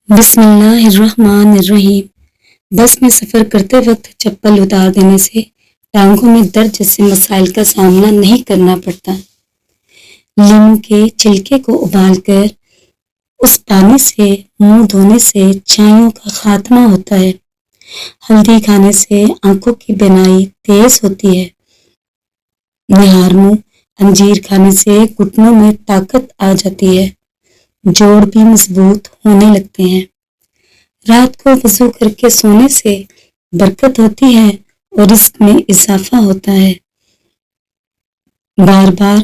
بسم اللہ الرحمن الرحیم۔ بس میں سفر کرتے وقت چپل اتار دینے سے ٹانگوں میں درد جیسے مسائل کا سامنا نہیں کرنا پڑتا۔ لیموں کے چھلکے کو ابال کر اس پانی سے منہ دھونے سے چھائیوں کا خاتمہ ہوتا ہے۔ ہلدی کھانے سے آنکھوں کی بینائی تیز ہوتی ہے۔ نہار منہ انجیر کھانے سے گھٹنوں میں طاقت آ جاتی ہے، جوڑ بھی مضبوط ہونے لگتے ہیں۔ رات کو وضو کر کے سونے سے برکت ہوتی ہے اور رزق میں اضافہ ہوتا ہے۔ بار بار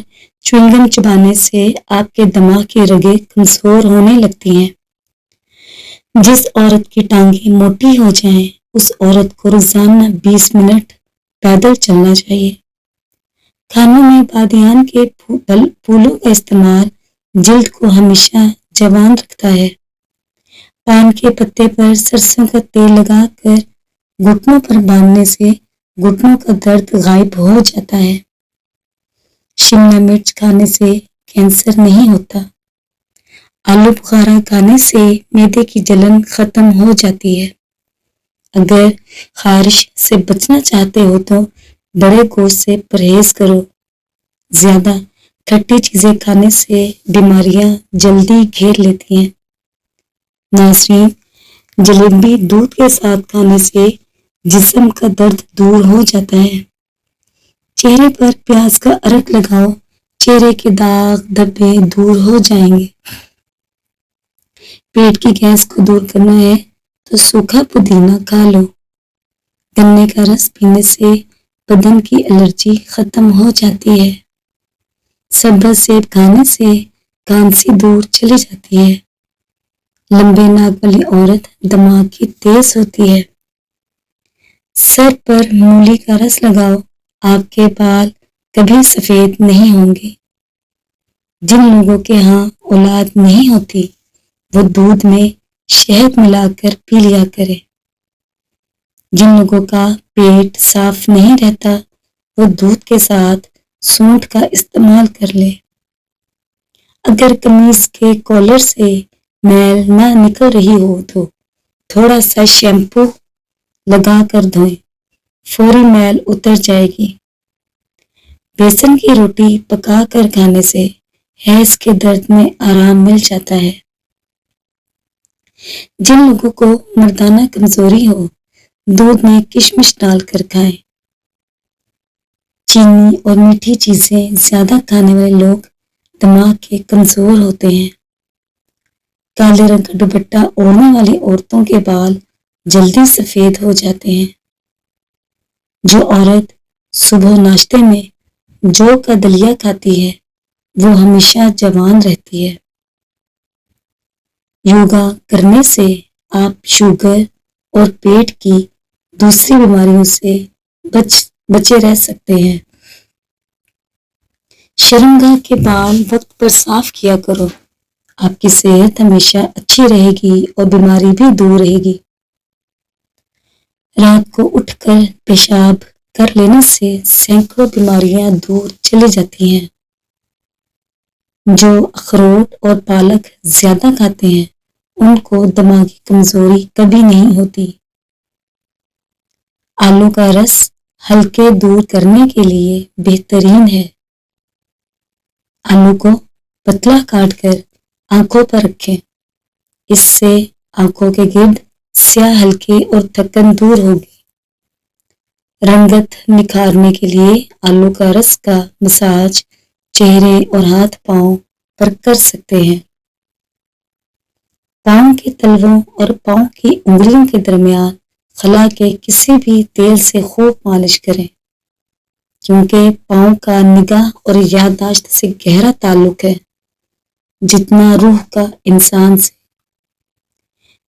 چوئنگم چبانے سے آپ کے دماغ کی رگیں کمزور ہونے لگتی ہیں۔ جس عورت کی ٹانگیں موٹی ہو جائیں اس عورت کو روزانہ 20 منٹ پیدل چلنا چاہیے۔ کھانوں میں بادیان کے پھولوں کا استعمال جلد کو ہمیشہ جوان رکھتا ہے۔ پان کے پتے پر سرسوں کا تیل لگا کر گھٹنوں پر باندھنے سے گھٹنوں کا درد غائب ہو جاتا ہے۔ شملہ مرچ کھانے سے کینسر نہیں ہوتا۔ آلو بخارا کھانے سے معدے کی جلن ختم ہو جاتی ہے۔ اگر خارش سے بچنا چاہتے ہو تو بڑے گوشت سے پرہیز کرو۔ زیادہ کھٹی چیزیں کھانے سے بیماریاں جلدی گھیر لیتی ہیں۔ ناظرین، جلیبی دودھ کے ساتھ کھانے سے جسم کا درد دور ہو جاتا ہے۔ چہرے پر پیاز کا عرق لگاؤ، چہرے کے داغ دھبے دور ہو جائیں گے۔ پیٹ کی گیس کو دور کرنا ہے تو سوکھا پودینہ کھا لو۔ گنے کا رس پینے سے بدن کی الرجی ختم ہو جاتی ہے۔ سبز سیب کھانے سے کھانسی دور چلی جاتی ہے۔ لمبے ناک والی عورت دماغ کی تیز ہوتی ہے۔ سر پر مولی کا رس لگاؤ، آپ کے بال کبھی سفید نہیں ہوں گے۔ جن لوگوں کے ہاں اولاد نہیں ہوتی وہ دودھ میں شہد ملا کر پی لیا کرے۔ جن لوگوں کا پیٹ صاف نہیں رہتا وہ دودھ کے ساتھ سونٹھ کا استعمال کر لے۔ اگر قمیض کے کالر سے میل نہ نکل رہی ہو تو تھوڑا سا شیمپو لگا کر دھوئیں، فوری میل اتر جائے گی۔ بیسن کی روٹی پکا کر کھانے سے حیض کے درد میں آرام مل جاتا ہے۔ جن لوگوں کو مردانہ کمزوری ہو دودھ میں کشمش ڈال کر کھائیں۔ چینی اور میٹھی چیزیں زیادہ کھانے والے لوگ دماغ کے کمزور ہوتے ہیں۔ کالے رنگ کا دوپٹہ اوڑھنے والی عورتوں کے بال جلدی سفید ہو جاتے ہیں۔ جو عورت صبح ناشتے میں جو کا دلیا کھاتی ہے وہ ہمیشہ جوان رہتی ہے۔ یوگا کرنے سے آپ شوگر اور پیٹ کی دوسری بیماریوں سے بچے رہ سکتے ہیں۔ شرمگاہ کے بال وقت پر صاف کیا کرو، آپ کی صحت ہمیشہ اچھی رہے گی اور بیماری بھی دور رہے گی۔ رات کو اٹھ کر پیشاب کر لینے سے سینکڑوں بیماریاں دور چلی جاتی ہیں۔ جو اخروٹ اور پالک زیادہ کھاتے ہیں ان کو دماغی کمزوری کبھی نہیں ہوتی۔ آلو کا رس ہلکے دور کرنے کے لیے بہترین ہے۔ آلو کو پتلا کاٹ کر آنکھوں پر رکھیں، اس سے آنکھوں کے گرد سیاہ ہلکے اور تھکن دور ہوگی۔ رنگت نکھارنے کے لیے آلو کا رس کا مساج چہرے اور ہاتھ پاؤں پر کر سکتے ہیں۔ پاؤں کے تلووں اور پاؤں کی انگلیوں کے درمیان خلا کے کسی بھی تیل سے خوب مالش کریں، کیونکہ پاؤں کا نگاہ اور یادداشت سے گہرا تعلق ہے جتنا روح کا انسان سے۔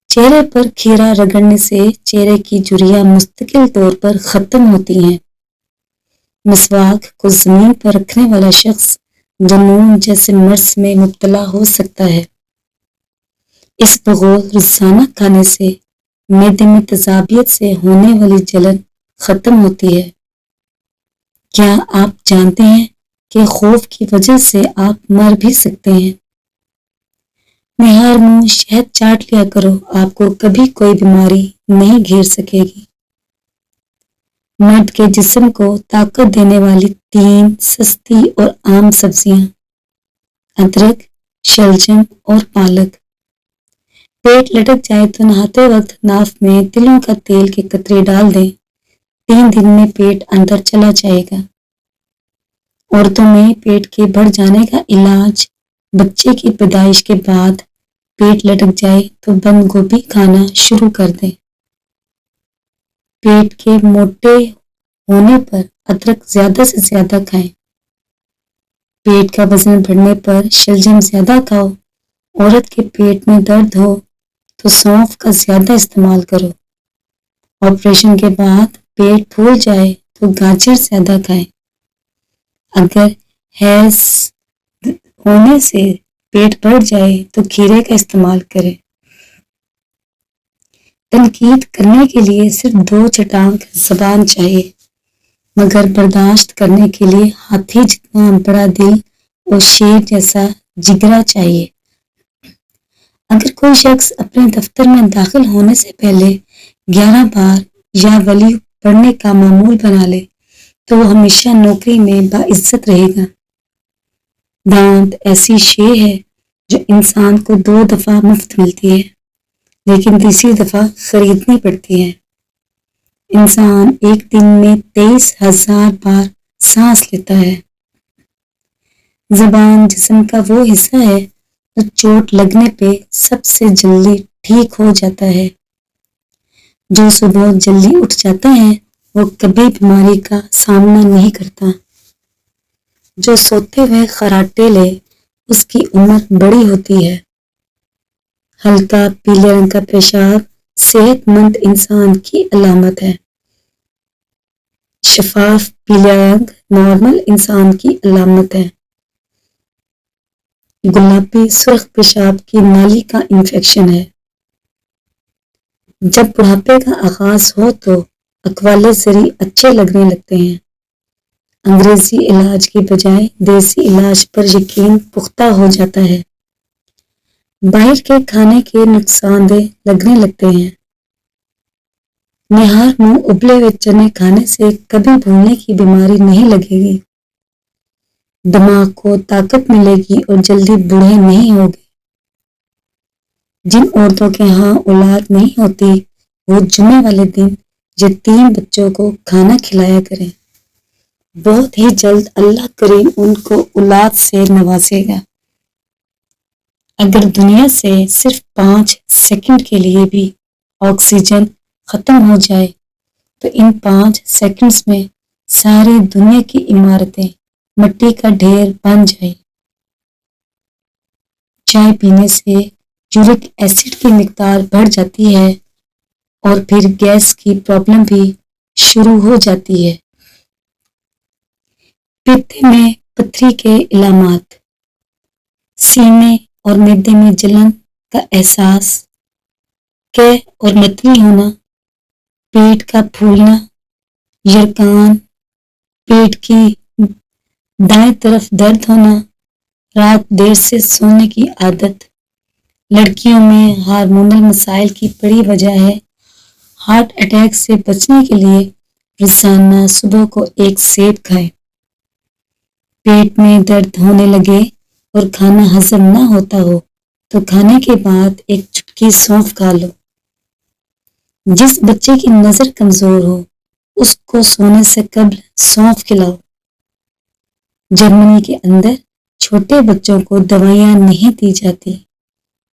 چہرے پر کھیرا رگڑنے سے چہرے کی جھریاں مستقل طور پر ختم ہوتی ہیں۔ مسواک کو زمین پر رکھنے والا شخص جنون جیسے مرض میں مبتلا ہو سکتا ہے۔ اس بغول روزانہ کھانے سے معدے میں تیزابیت سے ہونے والی جلن ختم ہوتی ہے۔ کیا آپ جانتے ہیں کہ خوف کی وجہ سے آپ مر بھی سکتے ہیں؟ نہار منہ شہد چاٹ لیا کرو، آپ کو کبھی کوئی بیماری نہیں گھیر سکے گی۔ مرد کے جسم کو طاقت دینے والی 3 سستی اور عام سبزیاں: ادرک، شلجم اور پالک۔ پیٹ لٹک جائے تو نہاتے وقت ناف میں تلوں کا تیل کے قطرے ڈال دیں، 3 دن میں پیٹ اندر چلا جائے گا۔ عورتوں میں پیٹ کے بڑھ جانے کا علاج: بچے کی پیدائش کے بعد پیٹ لٹک جائے تو بند گوبھی کھانا شروع کر دیں۔ پیٹ کے موٹے ہونے پر ادرک زیادہ سے زیادہ کھائیں۔ پیٹ کا وزن بڑھنے پر شلجم زیادہ کھاؤ۔ عورت کے پیٹ میں درد ہو تو سونف کا زیادہ استعمال کرو۔ آپریشن کے بعد پیٹ پھول جائے تو گاجر زیادہ کھائیں۔ اگر حیض ہونے سے پیٹ بڑھ جائے تو کھیرے کا استعمال کریں۔ تنقید کرنے کے لیے صرف 2 چٹانک زبان چاہیے، مگر برداشت کرنے کے لیے ہاتھی جتنا بڑا دل اور شیر جیسا جگرا چاہیے۔ اگر کوئی شخص اپنے دفتر میں داخل ہونے سے پہلے 11 بار یا ولی پڑھنے کا معمول بنا لے تو وہ ہمیشہ نوکری میں باعزت رہے گا۔ دانت ایسی شے ہے جو انسان کو 2 دفعہ مفت ملتی ہے، لیکن تیسری دفعہ خریدنی پڑتی ہے۔ انسان ایک دن میں 23,000 بار سانس لیتا ہے۔ زبان جسم کا وہ حصہ ہے جو چوٹ لگنے پہ سب سے جلدی ٹھیک ہو جاتا ہے۔ جو صبح جلدی اٹھ جاتا ہے وہ کبھی بیماری کا سامنا نہیں کرتا۔ جو سوتے ہوئے خراٹے لے اس کی عمر بڑی ہوتی ہے۔ ہلکا پیلے رنگ کا پیشاب صحت مند انسان کی علامت ہے۔ شفاف پیلا رنگ نارمل انسان کی علامت ہے۔ گلابی سرخ پیشاب کی نالی کا انفیکشن ہے۔ جب بڑھاپے کا آغاز ہو تو اقوال زری اچھے لگنے لگتے ہیں۔ انگریزی علاج کی بجائے دیسی علاج پر یقین پختہ ہو جاتا ہے۔ باہر کے کھانے کے نقصان دہ لگنے لگتے ہیں۔ نہار منہ ابلے ہوئے چنے کھانے سے کبھی بھولنے کی بیماری نہیں لگے گی۔ دماغ کو طاقت ملے گی اور جلدی بوڑھے نہیں ہوگے۔ جن عورتوں کے ہاں اولاد نہیں ہوتی وہ جمعے والے دن یتیم بچوں کو کھانا کھلایا کریں۔ بہت ہی جلد اللہ کریم ان کو اولاد سے نوازے گا۔ اگر دنیا سے صرف 5 سیکنڈ کے لیے بھی آکسیجن ختم ہو جائے تو ان 5 سیکنڈز میں ساری دنیا کی عمارتیں مٹی کا ڈھیر بن جائیں۔ چائے پینے سے یورک ایسڈ کی مقدار بڑھ جاتی ہے اور پھر گیس کی پرابلم بھی شروع ہو جاتی ہے۔ پیتے میں پتھری کے علامات: سینے اور معدے میں جلن کا احساس، قے اور متلی ہونا، پیٹ کا پھولنا، یرقان، پیٹ کی دائیں طرف درد ہونا، رات دیر سے سونے کی عادت۔ لڑکیوں میں ہارمونل مسائل کی بڑی وجہ ہے۔ ہارٹ اٹیک سے بچنے کے لیے روزانہ صبح کو 1 سیب کھائیں۔ پیٹ میں درد ہونے لگے اور کھانا ہضم نہ ہوتا ہو تو کھانے کے بعد 1 چٹکی سونف کھا لو۔ جس بچے کی نظر کمزور ہو اس کو سونے سے قبل سونف کھلاؤ۔ جرمنی کے اندر چھوٹے بچوں کو دوائیاں نہیں دی جاتی،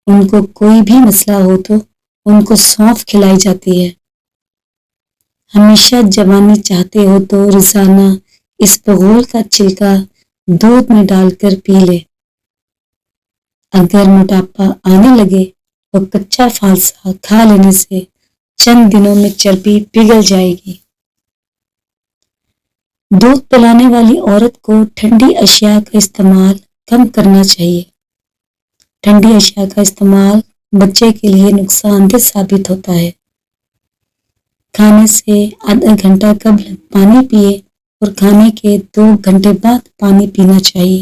ان کو کوئی بھی مسئلہ ہو تو ان کو سونف کھلائی جاتی ہے۔ ہمیشہ جوانی چاہتے ہو تو روزانہ اس بغول کا چھلکا دودھ میں ڈال کر پی لے۔ اگر موٹاپا آنے لگے تو کچا فالسا کھا لینے سے چند دنوں میں چربی پگھل جائے گی۔ دودھ پلانے والی عورت کو ٹھنڈی اشیاء کا استعمال کم کرنا چاہیے۔ ٹھنڈی اشیاء کا استعمال بچے کے لیے نقصان دہ ثابت ہوتا ہے۔ کھانے سے آدھا گھنٹہ قبل پانی پیے اور کھانے کے 2 گھنٹے بعد پانی پینا چاہیے۔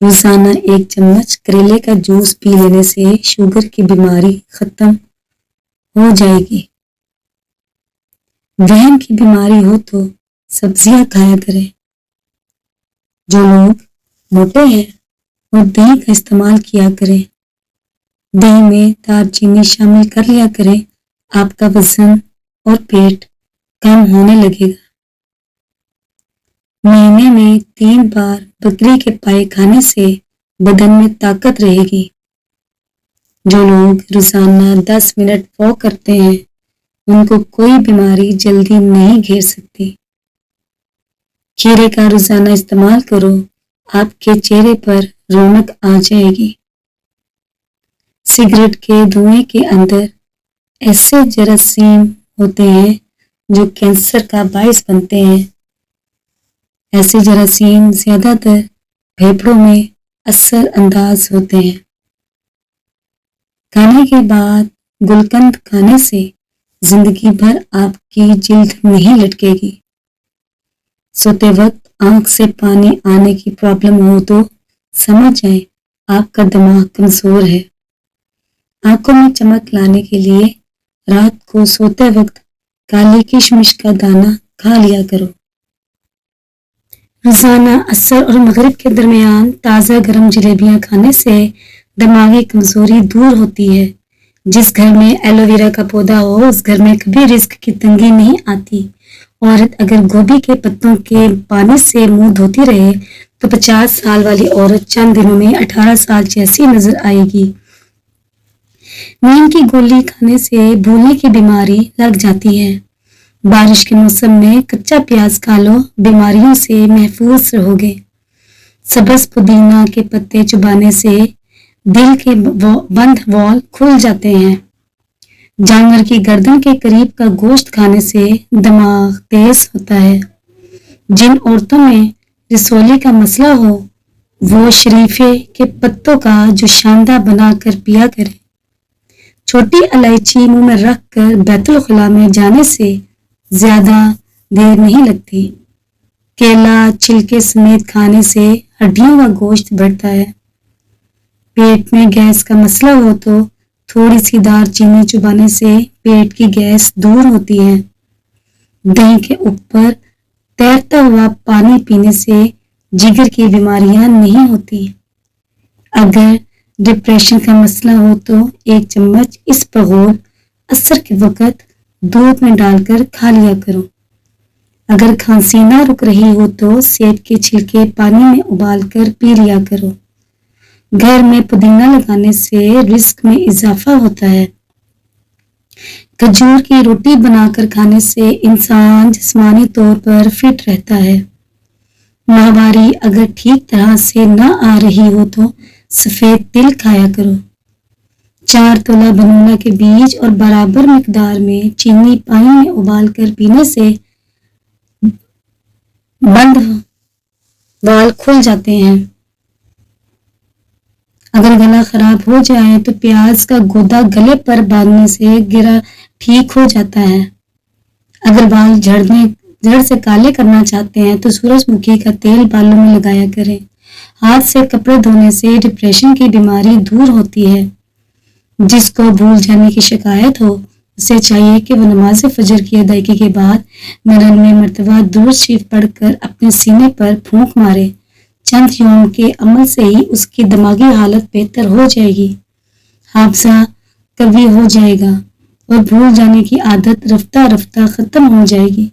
روزانہ 1 چمچ کریلے کا جوس پی لینے سے شوگر کی بیماری ختم ہو جائے گی۔ وہم کی بیماری ہو تو سبزیاں کھایا کریں۔ جو لوگ موٹے ہیں وہ دہی کا استعمال کیا کریں۔ دہی میں دار چینی شامل کر لیا کریں، آپ کا وزن اور پیٹ کم ہونے لگے گا۔ مہینے میں 3 بار بکری کے پائے کھانے سے بدن میں طاقت رہے گی۔ جو لوگ روزانہ 10 منٹ واک کرتے ہیں ان کو کوئی بیماری جلدی نہیں گھیر سکتی۔ کھیرے کا روزانہ استعمال کرو، آپ کے چہرے پر رونق آ جائے گی۔ سگریٹ کے دھوئیں کے اندر ایسے جراثیم ہوتے ہیں جو کینسر کا باعث بنتے ہیں۔ ایسے جراثیم زیادہ تر پھیپھڑوں میں اثر انداز ہوتے ہیں۔ کھانے کے بعد گلقند کھانے سے زندگی بھر آپ کی جلد نہیں لٹکے گی۔ سوتے وقت آنکھ سے پانی آنے کی پرابلم ہو تو سمجھ جائیں آپ کا دماغ کمزور ہے۔ آنکھوں میں چمک لانے کے لیے رات کو سوتے وقت کالی کشمش کا دانہ کھا لیا کرو۔ روزانہ عصر اور مغرب کے درمیان تازہ گرم جلیبیاں کھانے سے دماغی کمزوری دور ہوتی ہے۔ جس گھر میں ایلو ویرا کا پودا ہو اس گھر میں کبھی رزق کی تنگی نہیں آتی۔ عورت اگر گوبھی کے پتوں کے پانی سے منہ دھوتی رہے تو 50 سال والی عورت چند دنوں میں 18 سال جیسی نظر آئے گی۔ نیم کی گولی کھانے سے بھولنے کی بیماری لگ جاتی ہے۔ بارش کے موسم میں کچا پیاز کھا لو، بیماریوں سے محفوظ رہو گے۔ سبز پودینہ کے پتے چبانے سے دل کے بند وال کھل جاتے ہیں۔ جانور کی گردن کے قریب کا گوشت کھانے سے دماغ تیز ہوتا ہے۔ جن عورتوں میں رسولی کا مسئلہ ہو وہ شریفے کے پتوں کا جو شاندہ بنا کر پیا کریں۔ چھوٹی الائچی منہ میں رکھ کر بیت الخلاء میں جانے سے زیادہ دیر نہیں لگتی۔ کیلا چھلکے سمیت کھانے سے ہڈیوں کا گوشت بڑھتا ہے۔ پیٹ میں گیس کا مسئلہ ہو تو تھوڑی سی دار چینی چبانے سے پیٹ کی گیس دور ہوتی ہے۔ دہی کے اوپر تیرتا ہوا پانی پینے سے جگر کی بیماریاں نہیں ہوتی۔ اگر ڈپریشن کا مسئلہ ہو تو 1 چمچ اسپغول عصر کے وقت دودھ میں ڈال کر کھا لیا کرو۔ اگر کھانسی نہ رک رہی ہو تو سیب کے چھلکے پانی میں ابال کر پی لیا کرو۔ گھر میں پودینہ لگانے سے رزق میں اضافہ ہوتا ہے۔ کھجور کی روٹی بنا کر کھانے سے انسان جسمانی طور پر فٹ رہتا ہے۔ ماہواری اگر ٹھیک طرح سے نہ آ رہی ہو تو سفید تل کھایا کرو۔ 4 تولہ بنولا کے بیج اور برابر مقدار میں چینی پانی میں ابال کر پینے سے بند وال کھل جاتے ہیں۔ اگر گلا خراب ہو جائے تو پیاز کا گودا گلے پر باندھنے سے گرا ٹھیک ہو جاتا ہے۔ اگر بال جڑ سے کالے کرنا چاہتے ہیں تو سورج مکھی کا تیل بالوں میں لگایا کریں۔ ہاتھ سے کپڑے دھونے سے ڈپریشن کی بیماری دور ہوتی ہے۔ جس کو بھول جانے کی شکایت ہو اسے چاہیے کہ وہ نماز فجر کی ادائیگی کے بعد 99 مرتبہ درود شریف پڑھ کر اپنے سینے پر پھونک مارے۔ چند یوم کے عمل سے ہی اس کی دماغی حالت بہتر ہو جائے گی، حافظہ قوی ہو جائے گا اور بھول جانے کی عادت رفتہ رفتہ ختم ہو جائے گی۔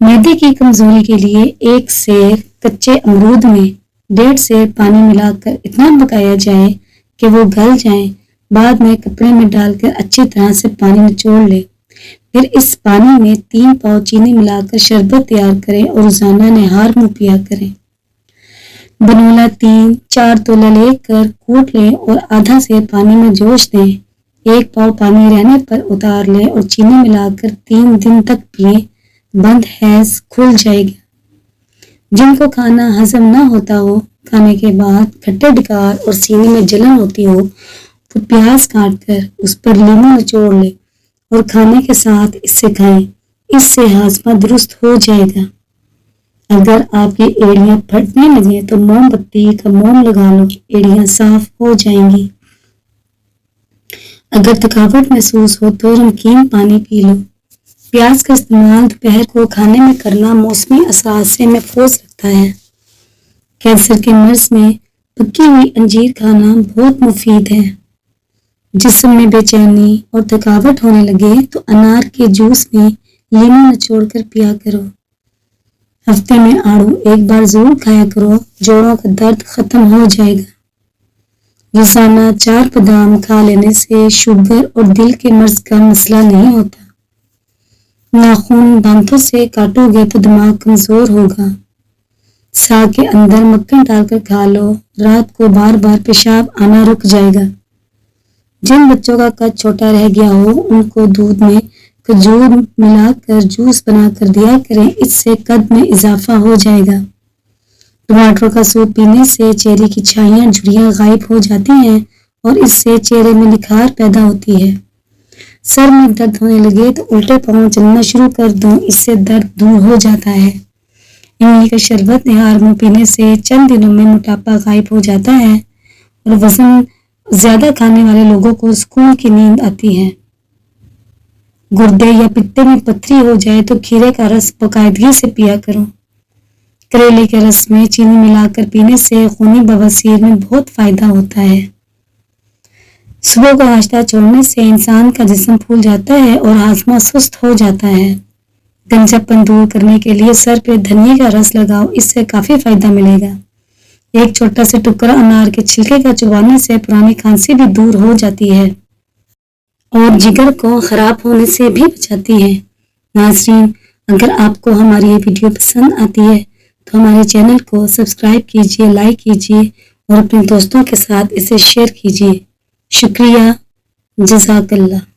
معدے کی کمزوری کے لیے 1 سیر کچے امرود میں 1.5 سیر پانی ملا کر اتنا پکایا جائے کہ وہ گل جائیں، بعد میں کپڑے میں ڈال کر اچھی طرح سے پانی نچوڑ لے، پھر اس پانی میں 3 پاؤ چینی ملا کر شربت تیار کریں اور روزانہ نہار منہ پیا کریں۔ بنولا 3-4 تولہ لے کر کوٹ لیں اور آدھا سیر پانی میں جوش دیں، 1 پاؤ پانی رہنے پر اتار لیں اور چینی ملا کر 3 دن تک پئیں، بند حیض کھل جائے گا۔ جن کو کھانا ہضم نہ ہوتا ہو، کھانے کے بعد کھٹے ڈکار اور سینے میں جلن ہوتی ہو تو پیاز کاٹ کر اس پر لیموں نچوڑ لیں اور کھانے کے ساتھ اسے کھائیں، اس سے ہاضمہ درست ہو جائے گا۔ اگر آپ کی ایڑیاں پھٹنے لگے تو موم بتی کا موم لگا لو، ایڑیاں صاف ہو جائیں گی۔ اگر تھکاوٹ محسوس ہو تو نمکین پانی پی لو۔ پیاز کا استعمال دوپہر کو کھانے میں کرنا موسمی اثرات سے محفوظ رکھتا ہے۔ کینسر کے مرض میں پکی ہوئی انجیر کھانا بہت مفید ہے۔ جسم میں بے چینی اور تھکاوٹ ہونے لگے تو انار کے جوس میں لیموں نچوڑ کر پیا کرو۔ ہفتے میں آڑو ایک بار ضرور کھایا کرو، جوڑوں کا درد ختم ہو جائے گا۔ روزانہ 4 بادام کھا لینے سے شوگر اور دل کے مرض کا مسئلہ نہیں ہوتا۔ ناخن دانتوں سے کاٹو گے تو دماغ کمزور ہوگا۔ ساگ کے اندر مکھن ڈال کر کھا لو، رات کو بار بار پیشاب آنا رک جائے گا۔ جن بچوں کا قد چھوٹا رہ گیا ہو ان کو دودھ میں کھجور ملا کر جوس بنا کر دیا کریں، اس سے قد میں اضافہ ہو جائے گا۔ ٹماٹر کا سوپ پینے سے چہرے کی چھائیاں جھریاں غائب ہو جاتی ہیں اور اس سے چہرے میں نکھار پیدا ہوتی ہے۔ سر میں درد ہونے لگے تو الٹے پاؤں چلنا شروع کر دو، اس سے درد دور ہو جاتا ہے۔ املی کا شربت نہار منہ پینے سے چند دنوں میں موٹاپا غائب ہو جاتا ہے اور وزن زیادہ کھانے والے لوگوں کو سکون کی نیند آتی ہے۔ گردے یا پتے میں پتھری ہو جائے تو کھیرے کا رس باقاعدگی سے پیا کرو۔ کریلے کے رس میں چینی ملا کر پینے سے خونی بواسیر میں بہت فائدہ ہوتا ہے۔ صبح کا ناشتہ چھوڑنے سے انسان کا جسم پھول جاتا ہے اور ہاضمہ سست ہو جاتا ہے۔ گنجا پن دور کرنے کے لیے سر پہ دھنیے کا رس لگاؤ، اس سے کافی فائدہ ملے گا۔ ایک چھوٹا سا ٹکڑا انار کے چھلکے کا چبانے سے پرانی کھانسی بھی دور ہو جاتی ہے اور جگر کو خراب ہونے سے بھی بچاتی ہے۔ ناظرین، اگر آپ کو ہماری یہ ویڈیو پسند آتی ہے تو ہمارے چینل کو سبسکرائب کیجیے، لائک کیجیے اور اپنے دوستوں کے ساتھ اسے شیئر کیجیے۔ شکریہ، جزاک اللہ۔